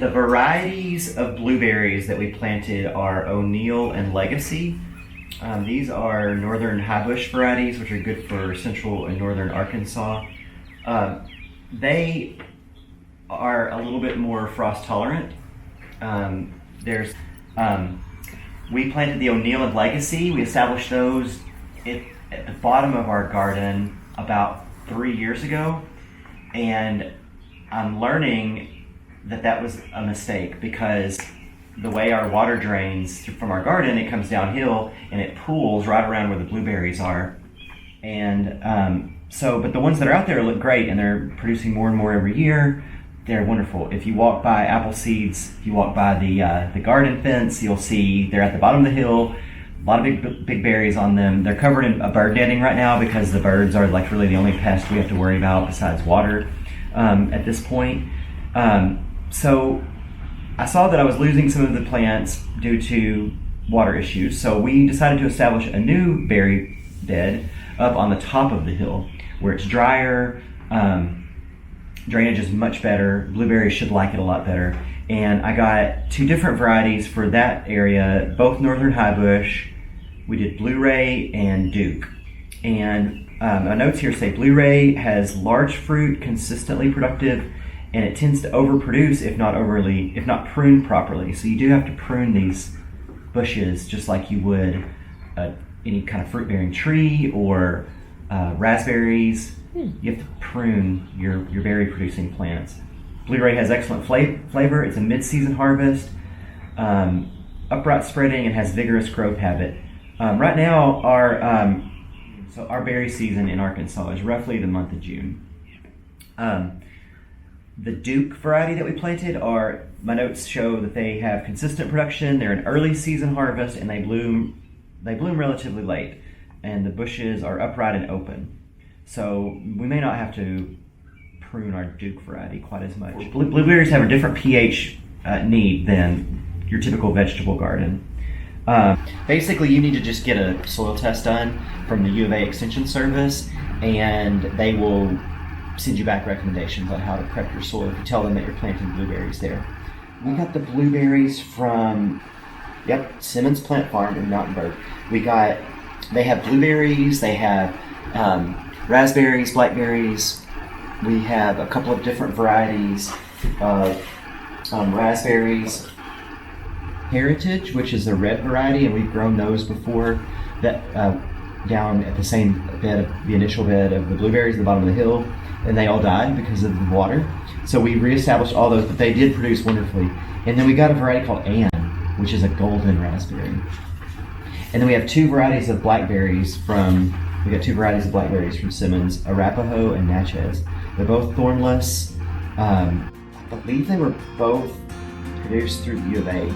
The varieties of blueberries that we planted are O'Neill and Legacy. These are northern high bush varieties, which are good for central and northern Arkansas. They are a little bit more frost tolerant. We planted the O'Neill and Legacy. We established those at the bottom of our garden about 3 years ago, and I'm learning that was a mistake, because the way our water drains from our garden, it comes downhill and it pools right around where the blueberries are. And but the ones that are out there look great, and they're producing more and more every year. They're wonderful. If you walk by apple seeds, if you walk by the garden fence, you'll see they're at the bottom of the hill. A lot of big berries on them. They're covered in bird netting right now, because the birds are like really the only pest we have to worry about besides water at this point. So I saw that I was losing some of the plants due to water issues. So we decided to establish a new berry bed up on the top of the hill where it's drier. Drainage is much better. Blueberries should like it a lot better. And I got 2 different varieties for that area, both northern high bush. We did Blueberry and Duke. And my notes here say Blueberry has large fruit, consistently productive, and it tends to overproduce if not pruned properly. So you do have to prune these bushes just like you would any kind of fruit-bearing tree or raspberries. You have to prune your berry-producing plants. Blueberry has excellent flavor. It's a mid-season harvest, upright spreading, and has vigorous growth habit. Right now, our berry season in Arkansas is roughly the month of June. The Duke variety that we planted my notes show that they have consistent production. They're an early season harvest, and they bloom relatively late, and the bushes are upright and open. So we may not have to prune our Duke variety quite as much. Blueberries have a different pH need than your typical vegetable garden. Basically, you need to just get a soil test done from the U of A Extension Service, and they will send you back recommendations on how to prep your soil if you tell them that you're planting blueberries there. We got the blueberries from Simmons Plant Farm in Mountainburg. They have blueberries, they have raspberries, blackberries. We have a couple of different varieties of raspberries. Heritage, which is a red variety, and we've grown those before, that down at the same bed, the initial bed of the blueberries at the bottom of the hill, and they all died because of the water. So we reestablished all those, but they did produce wonderfully. And then we got a variety called Anne, which is a golden raspberry. And then we have 2 varieties of blackberries from Simmons, Arapahoe and Natchez. They're both thornless. I believe they were both produced through the U of A.